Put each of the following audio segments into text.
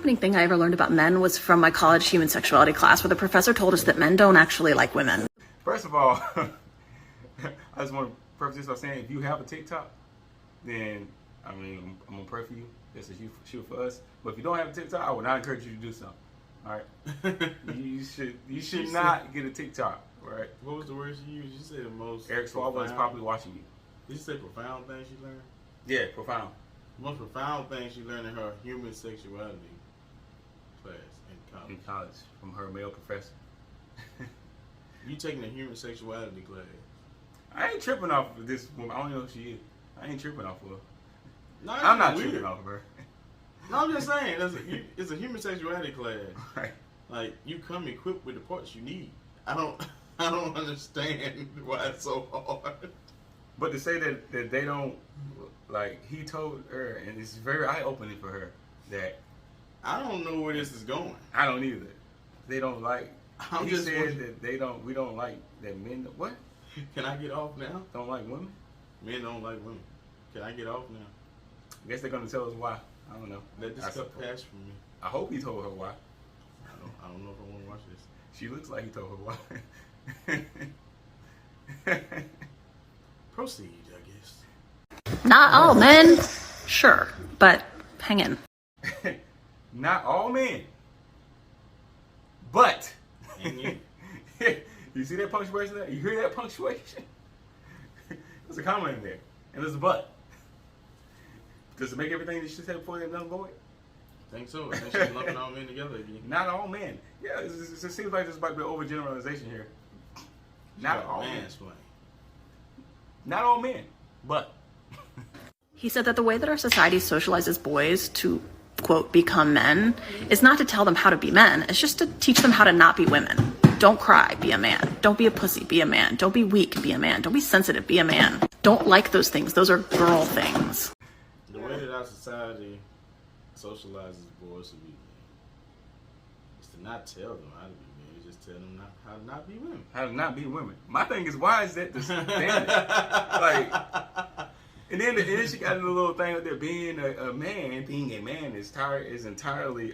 eye-opening thing I ever learned about men was from my college human sexuality class, where the professor told us that men don't actually like women. First of all, I just want to preface this by saying, if you have a TikTok, then I mean, I'm gonna pray for you. This is shoot for us. But if you don't have a TikTok, I would not encourage you to do so. All right, you should not get a TikTok. Right? What was the word she used? You said the most. Eric Swalwell is probably watching you. Did you say profound things she learned? Yeah, profound. The most profound thing she learned in her human sexuality class in college. In college, from her male professor. You taking a human sexuality class? I ain't tripping off of this woman. I don't know who she is. I ain't tripping off of her. No, I'm not weird. tripping off of her. No, I'm just saying, it's a human sexuality class. Right. Like, you come equipped with the parts you need. I don't understand why it's so hard. But to say that they don't, like, he told her, and it's very eye-opening for her, that I don't know where this is going. I don't either. They don't like. I'm he just said that we don't like that men. What? Can I get off now? Don't like women? Men don't like women. Can I get off now? I guess they're gonna tell us why. I don't know. Let this cup pass from me. I hope he told her why. I don't know if I want to watch this. She looks like he told her why. Proceed, I guess. Not all men. Sure, but hang in. Not all men. But. Hang in. You see that punctuation there? You hear that punctuation? There's a comma in there. And there's a but. Does it make everything that she said before that null void? I think so. I think she's lumping all men together again. Not all men. Yeah, it seems like there's about to be overgeneralization here. Not all men. Not all men, but. He said that the way that our society socializes boys to, quote, become men is not to tell them how to be men. It's just to teach them how to not be women. Don't cry, be a man. Don't be a pussy, be a man. Don't be weak, be a man. Don't be sensitive, be a man. Don't like those things. Those are girl things. The way that our society socializes boys to be men is to not tell them how to be men. It's just tell them how to not be women. How to not be women. My thing is, why is that the standard? Like, and then she got a little thing up there, being a man is entirely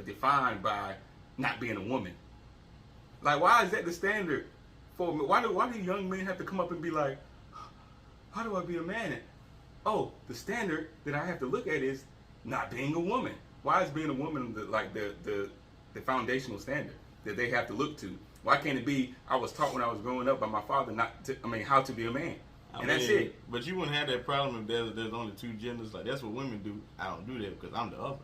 defined by not being a woman. Like, why is that the standard for me? Why do young men have to come up and be like, how do I be a man? And, oh, the standard that I have to look at is not being a woman. Why is being a woman the foundational standard that they have to look to? Why can't it be, I was taught when I was growing up by my father how to be a man? And that's it. But you wouldn't have that problem if there's only two genders. Like, that's what women do. I don't do that because I'm the other.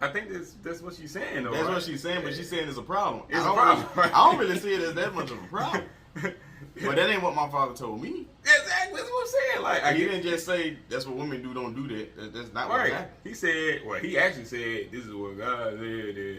I think that's what she's saying, though. That's right? what she's saying, but she's saying it's a problem. It's a problem. I don't really see it as that much of a problem. But that ain't what my father told me. Exactly, that's what I'm saying. Like, he didn't just say that's what women do. Don't do that. That's not what happened. He said, well, he actually said, this is what God said that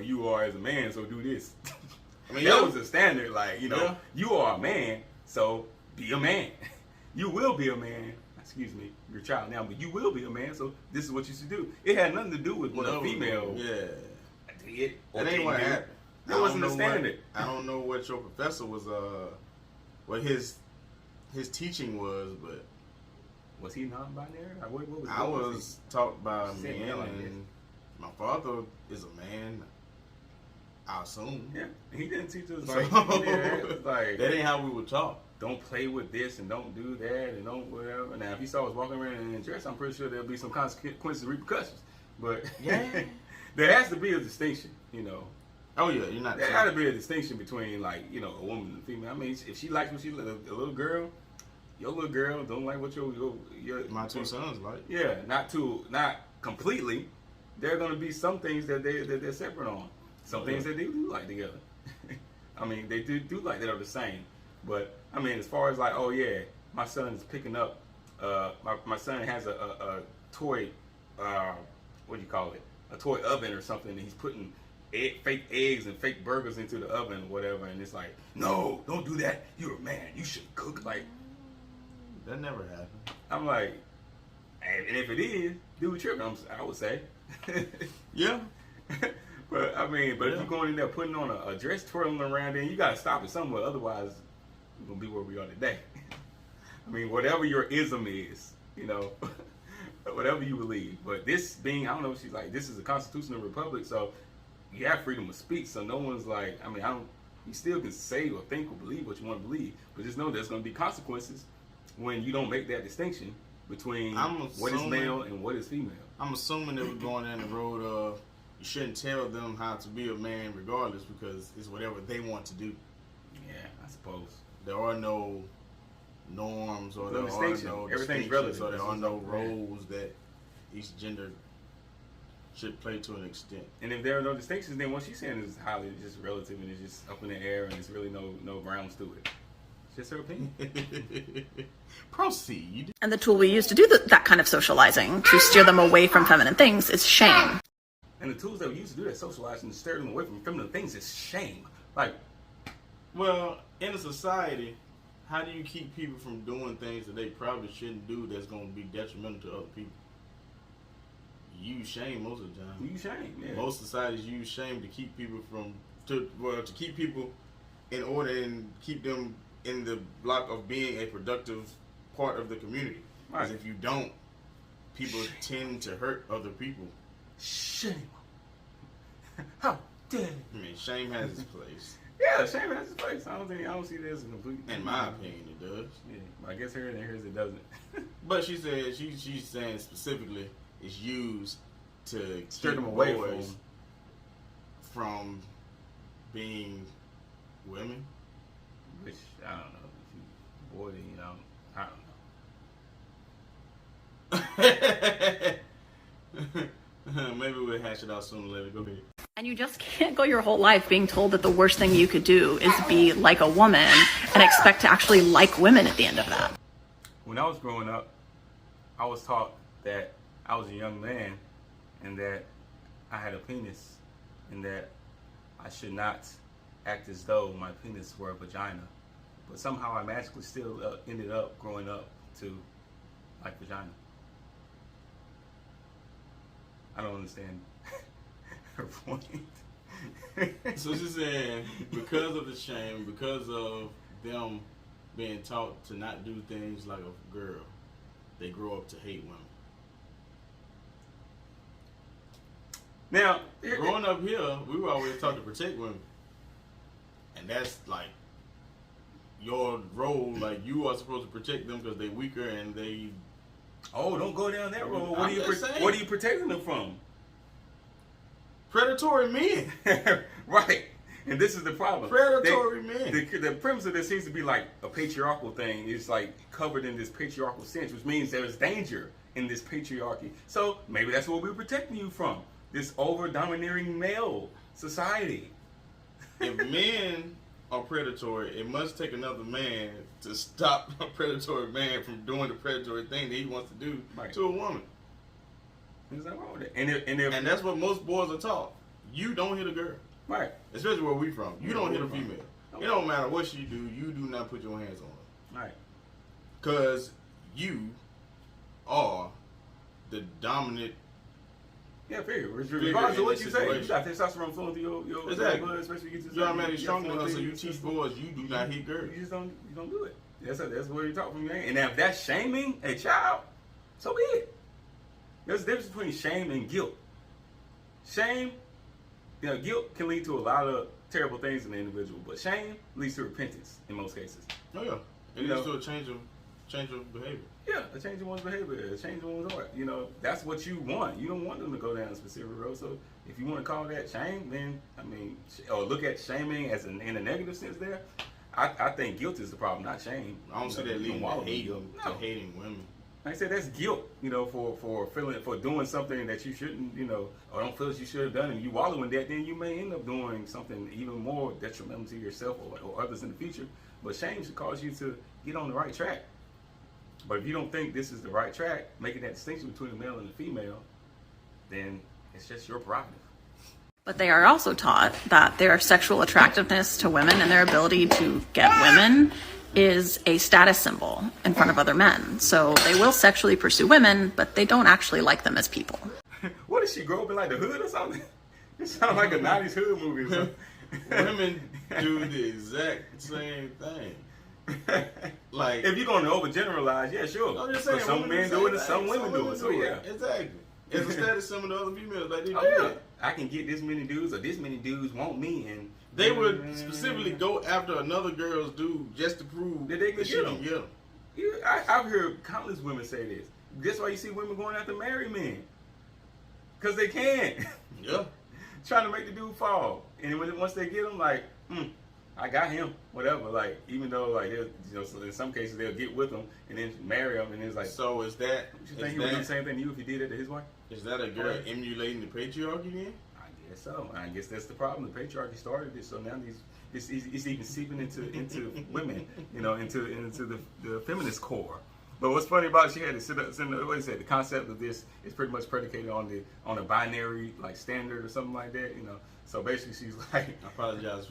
you are as a man, so do this. I mean, that was the standard. Like, you are a man, so be a man. You will be a man. Excuse me, you're a child now, but you will be a man, so this is what you should do. It had nothing to do with what a female did. That ain't what happened. That wasn't the standard. I don't know what your professor was, what his teaching was, but was he non-binary? I was taught by a man, and my father is a man. I assume. Yeah, he didn't teach us like that ain't how we were taught. Don't play with this and don't do that and don't whatever. Now, if he saw us walking around in a dress, I'm pretty sure there'll be some consequences and repercussions. But there has to be a distinction, Oh yeah, you're not. There got to be a distinction between a woman and a female. I mean, if she likes what she a little girl, your little girl don't like what your my two sons like. Yeah, not completely. There are going to be some things that they're separate on. Some things that they do like together. I mean, they do like that are the same. But I mean, as far as like, oh yeah, my son is picking up. My son has a toy. What do you call it? A toy oven or something. And he's putting fake eggs and fake burgers into the oven or whatever. And it's like, no, don't do that. You're a man. You should cook. Like, that never happened. I'm like, and if it is, dude, tripping. I would say. Yeah. But I mean, if you're going in there putting on a dress, twirling around, then you gotta stop it somewhere. Otherwise, we're gonna be where we are today. I mean, whatever your ism is, whatever you believe. But this being, I don't know, she's like, this is a constitutional republic, so you have freedom of speech. So no one's like, I mean, you still can say or think or believe what you want to believe, but just know there's going to be consequences when you don't make that distinction between what is male and what is female. I'm assuming that we're going down the road of you shouldn't tell them how to be a man regardless, because it's whatever they want to do. Yeah, I suppose. There are no norms or there are no everything's relative. So there are no roles that each gender should play to an extent. And if there are no distinctions, then what she's saying is highly just relative and it's just up in the air and there's really no grounds to it. It's just her opinion. Proceed. And the tool we use to do that kind of socializing, to steer them away from feminine things, is shame. And the tools that we use to do that socializing to steer them away from feminine things is shame. Like, well, in a society, how do you keep people from doing things that they probably shouldn't do that's going to be detrimental to other people? You use shame most of the time. You use shame, yeah. Most societies use shame to keep people to keep people in order and keep them in the block of being a productive part of the community. Because if you don't, people tend to hurt other people. Shame. How dare you? I mean, shame has its place. Yeah, shame has its place. I don't see it as a complete. In my opinion, it does. Yeah, but I guess hers it doesn't. But she said she's saying specifically it's used to steer keep them away boys from being women. Which I don't know. If you boy, you know, I don't know. Maybe we'll hash it out sooner or later. Go ahead. And you just can't go your whole life being told that the worst thing you could do is be like a woman and expect to actually like women at the end of that. When I was growing up, I was taught that I was a young man and that I had a penis and that I should not act as though my penis were a vagina. But somehow I magically still ended up growing up to like vagina. I don't understand her point. So she's saying because of the shame, because of them being taught to not do things like a girl, they grow up to hate women. Now, growing up here, we were always taught to protect women. And that's like your role, like you are supposed to protect them because they're weaker and they... Oh, don't go down that road. What are you protecting them from? Predatory men. Right. And this is the problem. Predatory men. The premise of this seems to be like a patriarchal thing. It's like covered in this patriarchal sense, which means there's danger in this patriarchy. So maybe that's what we're protecting you from. This over-domineering male society. If men are predatory, it must take another man to stop a predatory man from doing the predatory thing that he wants to do to a woman. There's nothing wrong with it. And that's what most boys are taught. You don't hit a girl. Right. Especially where we from. You don't hit a female. It don't matter what she do, you do not put your hands on her. Right. Because you are the dominant. Yeah, figure. Regardless of what you say, you got testosterone flowing through your exactly. blood, especially you get to you're automatically strong enough, so you teach boys you do not hit girls. You don't do it. That's where you're talking from, man. And now if that's shaming a child, so be it. There's a difference between shame and guilt. Shame, guilt can lead to a lot of terrible things in the individual, but shame leads to repentance in most cases. Oh yeah, it leads to a change of behavior. Yeah, a change in one's behavior, a change in one's heart. That's what you want. You don't want them to go down a specific road. So if you want to call that shame, then or look at shaming as in a negative sense. There, I think guilt is the problem, not shame. I don't see that leading to hating women. Like I said, that's guilt, for doing something that you shouldn't, or don't feel that you should have done, and you wallow in that, then you may end up doing something even more detrimental to yourself or others in the future. But shame should cause you to get on the right track. But if you don't think this is the right track, making that distinction between the male and the female, then it's just your prerogative. But they are also taught that their sexual attractiveness to women and their ability to get women is a status symbol in front of other men. So they will sexually pursue women, but they don't actually like them as people. What, did she grow up in like the hood or something? It sounds like a 90s hood movie or something. Women do the exact same thing. Like, if you're going to overgeneralize, yeah, sure. I'm just saying, but some men do it and some women do it. So yeah, exactly. It's instead of some of the other females like they do. oh yeah, I can get this many dudes or this many dudes want me, and they would specifically go after another girl's dude just to prove that they can she get can them. get them. Yeah, I've heard countless women say this. That's why you see women going after married men, because they can. Yeah. Trying to make the dude fall, and once they get him, like, I got him, whatever. Like, even though, like, so in some cases they'll get with him and then marry him, and it's like, So is that? you think he would do the same thing to you if he did it to his wife? Is that a girl emulating the patriarchy then? I guess so. I guess that's the problem. The patriarchy started this, so now it's even seeping into women, into the feminist core. But what's funny about it, she had to what is it? The concept of this is pretty much predicated on a binary like standard or something like that, So basically, she's like, apologize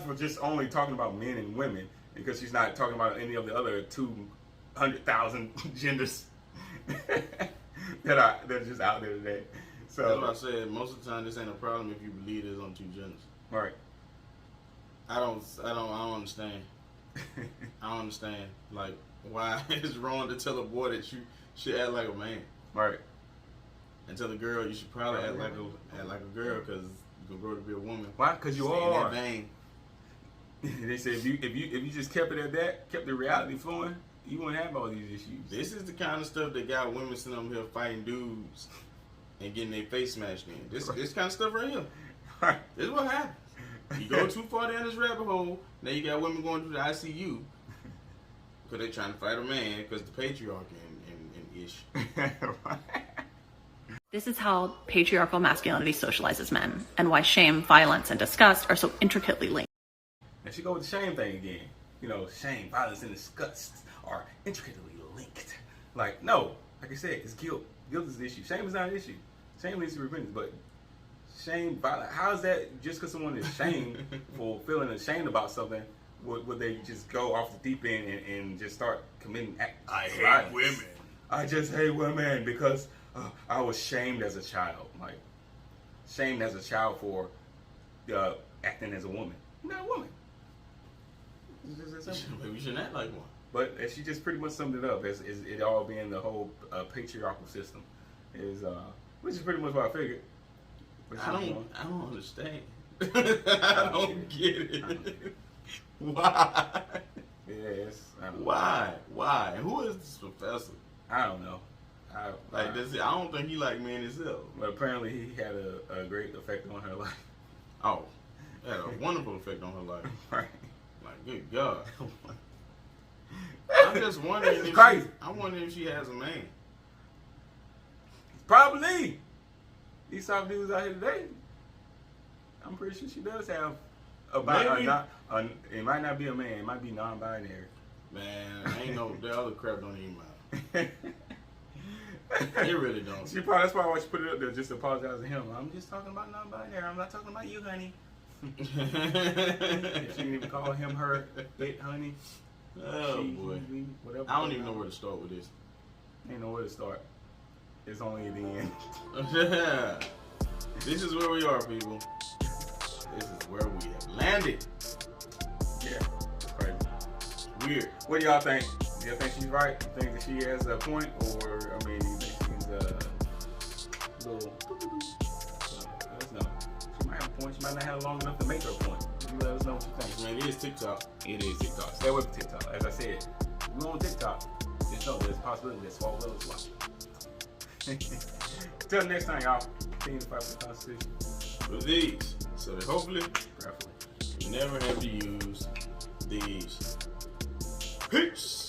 for just only talking about men and women, because she's not talking about any of the other 200,000 genders that are just out there today. So that's what I said. Most of the time, this ain't a problem if you believe there's only two genders. Right. I don't understand. I don't understand. Like, why it's wrong to tell a boy that you should act like a man, right? And tell a girl you should probably act like a girl because you can grow to be a woman. Why? Because you Stay are. in that vein. They say if you just kept it at that, kept the reality flowing, you wouldn't have all these issues. This is the kind of stuff that got women sitting up here fighting dudes and getting their face smashed in. This kind of stuff right here. Right. This is what happens. You go too far down this rabbit hole, now you got women going through the ICU because they're trying to fight a man because the patriarchy and ish. Right. This is how patriarchal masculinity socializes men, and why shame, violence, and disgust are so intricately linked. And she go with the shame thing again. Shame, violence, and disgust are intricately linked. Like, no, like I said, it's guilt. Guilt is the issue. Shame is not an issue. Shame leads to repentance, but shame, violence. How is that just because someone is shamed for feeling ashamed about something? Would they just go off the deep end and just start committing acts? I hate women. I just hate women because I was shamed as a child. Like, shamed as a child for acting as a woman. You're not a woman. Maybe you shouldn't act like one. But she just pretty much summed it up as it all being the whole patriarchal system, which is pretty much what I figured. I don't understand. I don't get it. Why? Yes. Why? Who is this professor? I don't know. I don't think he like men himself. But apparently he had a great effect on her life. Oh, it had a wonderful effect on her life. Right. Like, good God. I'm just wondering. It's crazy. I wonder if she has a man. Probably. These soft dudes out here today, I'm pretty sure she does have it might not be a man, it might be non-binary. Man, ain't no, the other crap don't even matter. It really don't. That's why she put it up there, just to apologize to him. I'm just talking about non-binary. I'm not talking about you, honey. She didn't even call him her, it, honey. Oh, boy. Whatever. I don't even know where to start with this. Ain't know where to start. It's only the end. This is where we are, people. This is where we have landed. Yeah. Crazy. Weird. What do y'all think? Do y'all think she's right? You think that she has a point? Or, do you think she's a little... Let us know. She might have a point. She might not have long enough to make her point. You let us know what you think. Man, it is TikTok. It is TikTok. Stay away from TikTok. As I said, if you're on TikTok, just know there's a possibility that Swallow Will is watching. Until next time, y'all. Continue to fight for the Constitution. With these. So that hopefully, you never have to use these. Peace.